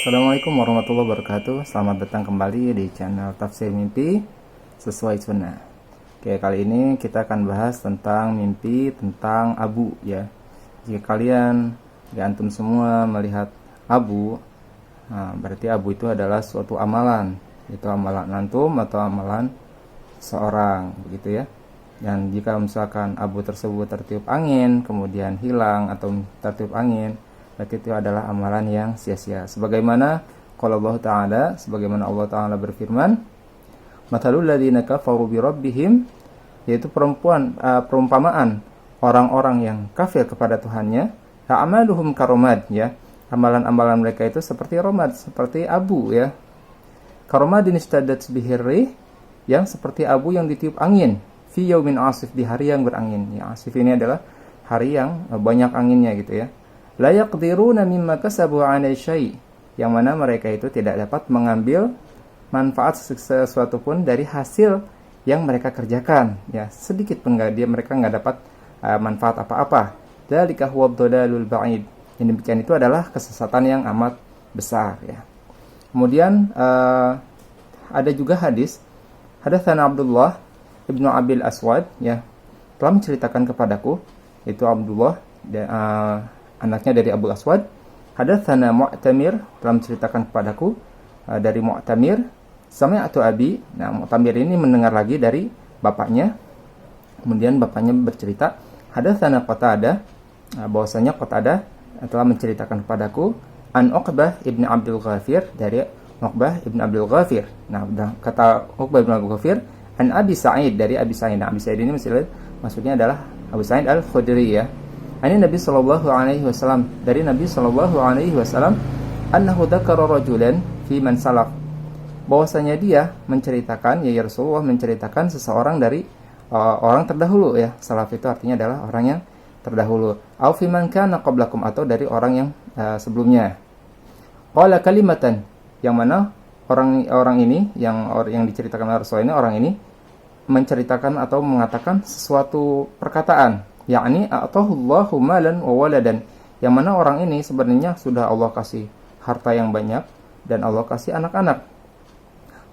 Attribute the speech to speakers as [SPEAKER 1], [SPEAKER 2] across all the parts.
[SPEAKER 1] Assalamualaikum warahmatullahi wabarakatuh. Selamat datang kembali di channel Tafsir Mimpi Sesuai Sunnah. Oke, kali ini kita akan bahas tentang mimpi, tentang abu ya. Jika kalian di antum semua melihat abu, berarti abu itu adalah suatu amalan. Itu amalan antum atau amalan seorang, begitu ya. Dan jika misalkan abu tersebut tertiup angin, kemudian hilang atau tertiup angin, berarti itu adalah amalan yang sia-sia. Sebagaimana qala Allah Ta'ala, sebagaimana Allah Ta'ala berfirman, "Mathalul ladzina kafaru bi rabbihim", yaitu perumpamaan orang-orang yang kafir kepada Tuhannya, "A'maluhum karomad", ya. Amalan-amalan mereka itu seperti romad, seperti abu ya. Karomadin istaddat bihir rih, yang seperti abu yang ditiup angin, fi yaumin asif, di hari yang berangin. Ya, asif ini adalah hari yang banyak anginnya gitu ya. La yaqdiruna mimma kasabu 'ala syai', yang mana mereka itu tidak dapat mengambil manfaat sesuatu pun dari hasil yang mereka kerjakan ya, sedikit pun mereka nggak dapat manfaat apa-apa. Dzalika huwa dhalalul ba'id, yang demikian itu adalah kesesatan yang amat besar ya. Kemudian ada juga hadatsana Abdullah ibnu Abil Aswad ya, telah menceritakan kepadaku, itu Abdullah anaknya dari Abu Aswad. Hadatsana Mu'tamir, telah menceritakan kepadaku dari Mu'tamir, sami'tu abi. Nah, Mu'tamir ini mendengar lagi dari bapaknya. Kemudian bapaknya bercerita, hadatsana Qatadah, bahwasanya Qatadah telah menceritakan kepadaku, an Uqbah ibn Abdul Ghafir, dari Uqbah ibn Abdul Ghafir. Nah, kata Uqbah ibn Abdul Ghafir, an Abi Sa'id, dari Abi Sa'id. Nah, Abi Sa'id ini maksudnya adalah Abu Sa'id Al-Khudri ya. Ini Nabi sallallahu alaihi wasallam, dari Nabi sallallahu alaihi wasallam, annahu dzakara rajulan fi man salaf, bahwasanya dia menceritakan, ya Rasulullah menceritakan seseorang dari orang terdahulu ya. Salaf itu artinya adalah orang yang terdahulu. Au fi man kana qablakum, atau dari orang yang sebelumnya. Qala kalimatan, yang mana orang ini yang diceritakan oleh Rasul ini, orang ini menceritakan atau mengatakan sesuatu perkataan, yakni atahullahu malan wa waladan, yang mana orang ini sebenarnya sudah Allah kasih harta yang banyak dan Allah kasih anak-anak.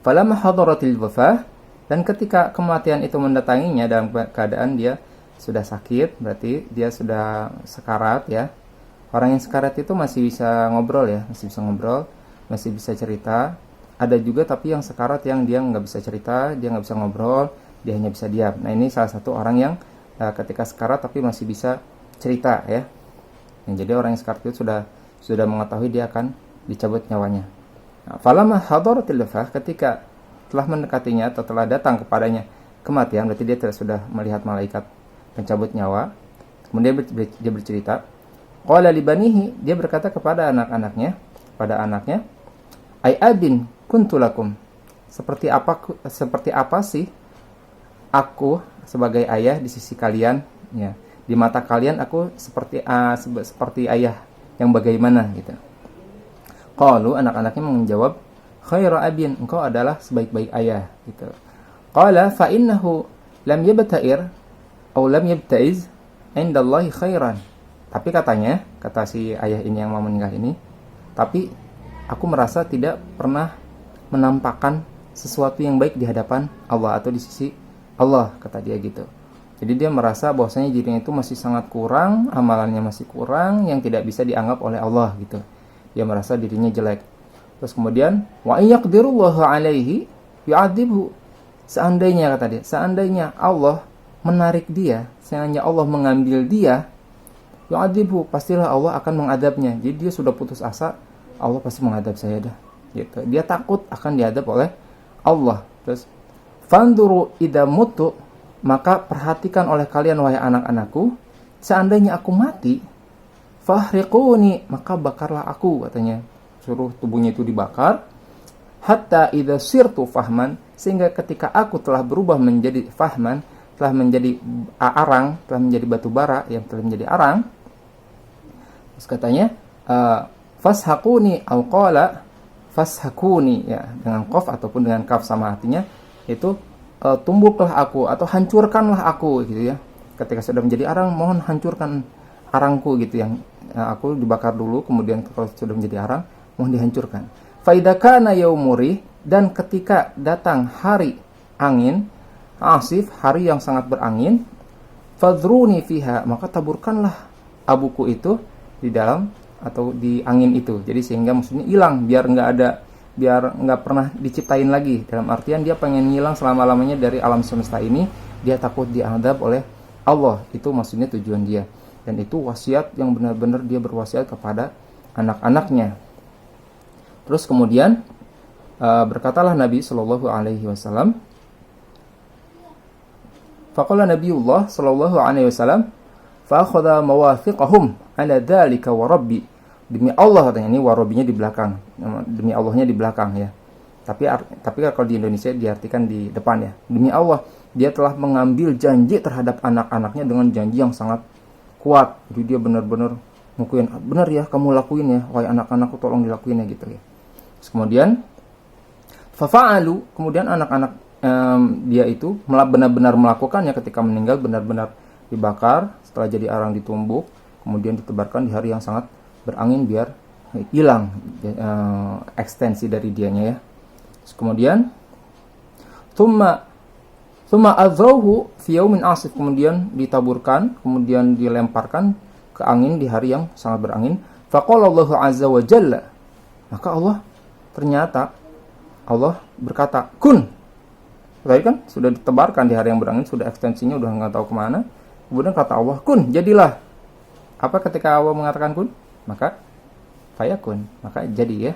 [SPEAKER 1] Falamma hadaratil wafah, dan ketika kematian itu mendatanginya dalam keadaan dia sudah sakit, berarti dia sudah sekarat ya. Orang yang sekarat itu masih bisa ngobrol ya, masih bisa cerita. Ada juga tapi yang sekarat yang dia nggak bisa cerita, dia nggak bisa ngobrol, dia hanya bisa diam. Nah, ini salah satu orang yang ketika sekarat tapi masih bisa cerita ya. Jadi orang yang sekarat itu sudah mengetahui dia akan dicabut nyawanya. Nah, falamma hadaratil wafah, ketika telah mendekatinya atau telah datang kepadanya kematian, berarti dia sudah melihat malaikat pencabut nyawa. Kemudian dia bercerita, qala li banihi, dia berkata kepada anaknya, ai abin kuntu lakum, seperti apa sih aku sebagai ayah di sisi kalian ya, di mata kalian aku seperti ayah yang bagaimana gitu. Qalu, anak-anaknya menjawab, khairu abin, engkau adalah sebaik-baik ayah gitu. Qala fa innahu lam yabta'ir atau lam yabta'iz indallahi khairan, tapi kata si ayah ini yang mau meninggal ini, tapi aku merasa tidak pernah menampakkan sesuatu yang baik di hadapan Allah atau di sisi Allah, kata dia gitu. Jadi dia merasa bahwasanya dirinya itu masih sangat kurang, amalannya masih kurang, yang tidak bisa dianggap oleh Allah gitu. Dia merasa dirinya jelek. Terus kemudian, wa yaqdirullahu alaihi yu'adzibhu, seandainya, kata dia, seandainya Allah menarik dia, seandainya Allah mengambil dia, yu'adzibhu, pastilah Allah akan mengadabnya. Jadi dia sudah putus asa, Allah pasti mengadab saya dah gitu. Dia takut akan diadab oleh Allah. Terus fanduru idza mutu, maka perhatikan oleh kalian wahai anak-anakku, seandainya aku mati, fahriquni, maka bakarlah aku, katanya. Suruh tubuhnya itu dibakar. Hatta idza sirtu fahman, sehingga ketika aku telah berubah menjadi fahman, telah menjadi arang, telah menjadi batu bara yang telah menjadi arang. Terus katanya, fashaquni au qala fashakuni ya, dengan qaf ataupun dengan kaf sama artinya, itu tumbuklah aku atau hancurkanlah aku gitu ya. Ketika sudah menjadi arang, mohon hancurkan arangku gitu, yang aku dibakar dulu, kemudian kalau sudah menjadi arang, mohon dihancurkan. Fa idza kana yaumuri, dan ketika datang hari angin asif, hari yang sangat berangin, fadruni fiha, maka taburkanlah abuku itu di dalam atau di angin itu. Jadi sehingga maksudnya hilang, biar nggak pernah diciptain lagi. Dalam artian dia pengen hilang selama-lamanya dari alam semesta ini, dia takut diadab oleh Allah. Itu maksudnya tujuan dia. Dan itu wasiat yang benar-benar dia berwasiat kepada anak-anaknya. Terus kemudian berkatalah Nabi Shallallahu Alaihi Wasallam, faqala Nabiullah Shallallahu Alaihi Wasallam, fa'akhadha mawathiqahum ala dzalika wa rabbi. Demi Allah katanya, ini warabinya di belakang, demi Allahnya di belakang ya. Tapi kalau di Indonesia diartikan di depan ya. Demi Allah, dia telah mengambil janji terhadap anak-anaknya dengan janji yang sangat kuat. Jadi dia benar-benar ngakuin, benar ya kamu lakuin ya, wahai anak-anakku tolong dilakuin ya gitu ya. Terus kemudian fafa'alu, kemudian anak-anak dia itu benar-benar melakukannya. Ketika meninggal benar-benar dibakar, setelah jadi arang ditumbuk, kemudian ditebarkan di hari yang sangat berangin biar hilang ekstensi dari dianya ya. Terus kemudian thumma adzauhu fi yaumin asif, kemudian ditaburkan, kemudian dilemparkan ke angin di hari yang sangat berangin. Faqala Allahu azza wa jalla, maka Allah berkata, kun. Tadi kan sudah ditebarkan di hari yang berangin, sudah ekstensinya udah nggak tahu kemana. Kemudian kata Allah, kun, jadilah. Apa ketika Allah mengatakan kun? Maka fayakun, maka jadi ya.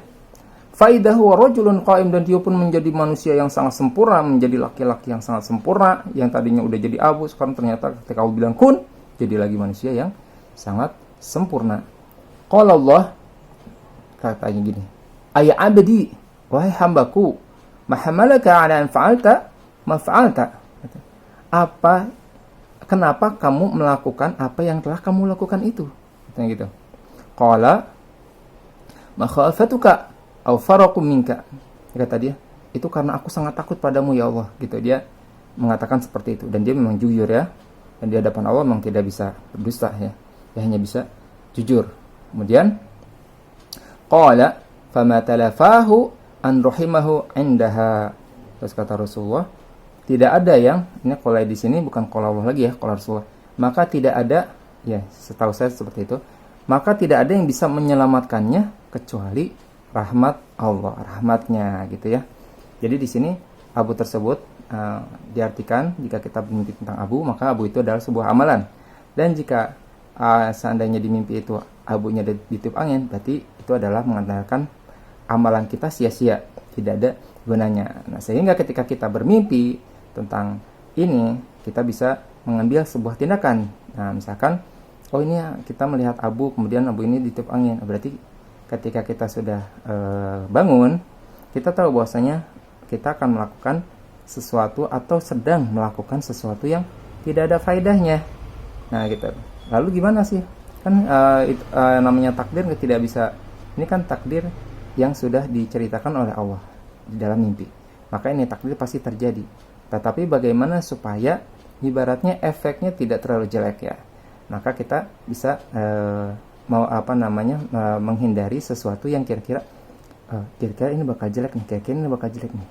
[SPEAKER 1] Faidahu rajulun qaim, dan dia pun menjadi manusia yang sangat sempurna, menjadi laki-laki yang sangat sempurna, yang tadinya udah jadi abu, sekarang ternyata ketika Allah bilang kun, jadi lagi manusia yang sangat sempurna. Qala Allah, katanya gini, ay abdi, wahai hambaku, ma hamalaka ala an fa'alta ma fa'alta. Kenapa kamu melakukan apa yang telah kamu lakukan itu? Katanya gitu. Qala makhafatuka aw faraqu minka, kata dia, itu karena aku sangat takut padamu ya Allah, gitu. Dia mengatakan seperti itu, dan dia memang jujur ya, dan di hadapan Allah memang tidak bisa berdusta ya, dia hanya bisa jujur. Kemudian qala fama talafahu an rahimahu indaha, terus kata Rasulullah, tidak ada yang, ini qala di sini bukan qala Allah lagi ya, qala Rasulullah, maka tidak ada ya, setahu saya seperti itu, maka tidak ada yang bisa menyelamatkannya kecuali rahmat Allah, rahmatnya gitu ya. Jadi di sini abu tersebut diartikan, jika kita bermimpi tentang abu, maka abu itu adalah sebuah amalan. Dan jika seandainya di mimpi itu abunya ditiup angin, berarti itu adalah mengatakan amalan kita sia-sia, tidak ada gunanya. Nah, sehingga ketika kita bermimpi tentang ini, kita bisa mengambil sebuah tindakan. Nah, misalkan oh ini kita melihat abu, kemudian abu ini ditiup angin, berarti ketika kita sudah bangun, kita tahu bahwasanya kita akan melakukan sesuatu atau sedang melakukan sesuatu yang tidak ada faedahnya. Nah gitu. Lalu gimana sih? Kan namanya takdir tidak bisa. Ini kan takdir yang sudah diceritakan oleh Allah di dalam mimpi. Maka ini takdir pasti terjadi. Tetapi bagaimana supaya ibaratnya efeknya tidak terlalu jelek ya? Maka kita bisa menghindari sesuatu yang kira-kira ini bakal jelek nih, kira-kira ini bakal jelek nih,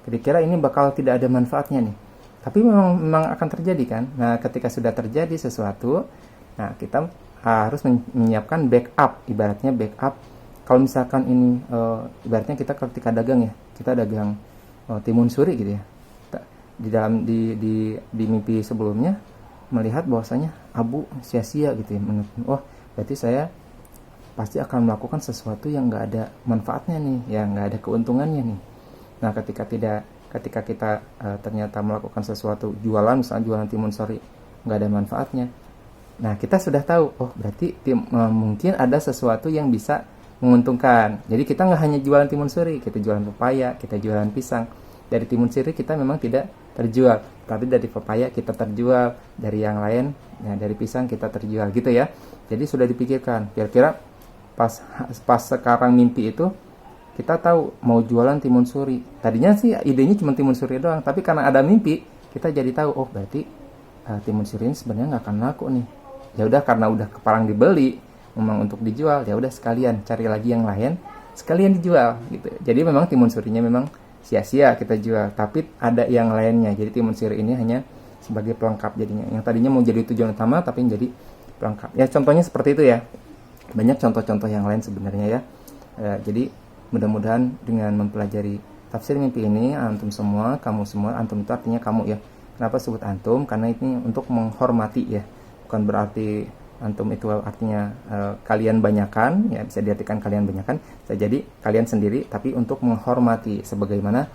[SPEAKER 1] kira-kira ini bakal tidak ada manfaatnya nih, tapi memang akan terjadi kan. Nah ketika sudah terjadi sesuatu, nah kita harus menyiapkan backup, ibaratnya backup. Kalau misalkan ini ibaratnya kita ketika dagang ya, kita dagang timun suri gitu ya, di mimpi sebelumnya melihat bahwasanya abu sia-sia gitu ya, berarti saya pasti akan melakukan sesuatu yang nggak ada manfaatnya nih, yang nggak ada keuntungannya nih. Nah ketika kita ternyata melakukan sesuatu, jualan misalnya jualan timun suri, nggak ada manfaatnya, nah kita sudah tahu, oh berarti mungkin ada sesuatu yang bisa menguntungkan. Jadi kita nggak hanya jualan timun suri, kita jualan pepaya, kita jualan pisang. Dari timun suri kita memang tidak terjual, tapi dari pepaya kita terjual, dari yang lain, ya, dari pisang kita terjual gitu ya. Jadi sudah dipikirkan, kira-kira pas sekarang mimpi itu kita tahu mau jualan timun suri. Tadinya sih idenya cuma timun suri doang, tapi karena ada mimpi kita jadi tahu, oh berarti timun suri ini sebenarnya nggak akan laku nih. Ya udah, karena udah keparang dibeli memang untuk dijual, ya udah sekalian cari lagi yang lain sekalian dijual gitu. Jadi memang timun surinya memang sia-sia kita jual, tapi ada yang lainnya. Jadi timun suri ini hanya sebagai pelengkap jadinya. Yang tadinya mau jadi tujuan utama tapi menjadi pelengkap. Ya contohnya seperti itu ya. Banyak contoh-contoh yang lain sebenarnya ya. Jadi mudah-mudahan dengan mempelajari tafsir mimpi ini, antum semua, kamu semua, antum itu artinya kamu ya. Kenapa sebut antum? Karena ini untuk menghormati ya. Bukan berarti antum itu artinya kalian banyakan, ya bisa diartikan kalian banyakan, bisa jadi kalian sendiri, tapi untuk menghormati sebagaimana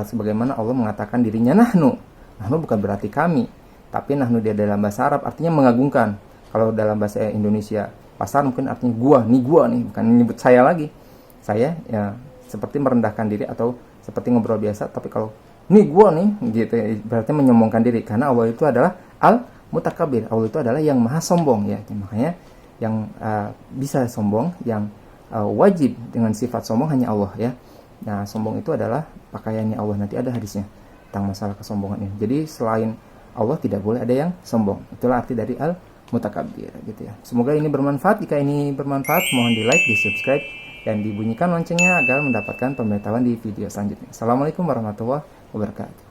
[SPEAKER 1] sebagaimana Allah mengatakan dirinya nahnu. Nahnu bukan berarti kami, tapi nahnu dia dalam bahasa Arab artinya mengagungkan. Kalau dalam bahasa Indonesia pasar mungkin artinya gua nih, bukan menyebut saya lagi. Saya ya seperti merendahkan diri atau seperti ngobrol biasa, tapi kalau nih gua nih gitu berarti menyombongkan diri, karena Allah itu adalah Mutakabir. Allah itu adalah yang maha sombong ya. Makanya yang bisa sombong, yang wajib dengan sifat sombong hanya Allah ya. Nah, sombong itu adalah pakaiannya Allah. Nanti ada hadisnya tentang masalah kesombongan ini. Jadi selain Allah tidak boleh ada yang sombong. Itulah arti dari al-mutakabir gitu ya. Semoga ini bermanfaat. Jika ini bermanfaat, mohon di like, di subscribe, dan dibunyikan loncengnya agar mendapatkan pemberitahuan di video selanjutnya. Assalamualaikum warahmatullahi wabarakatuh.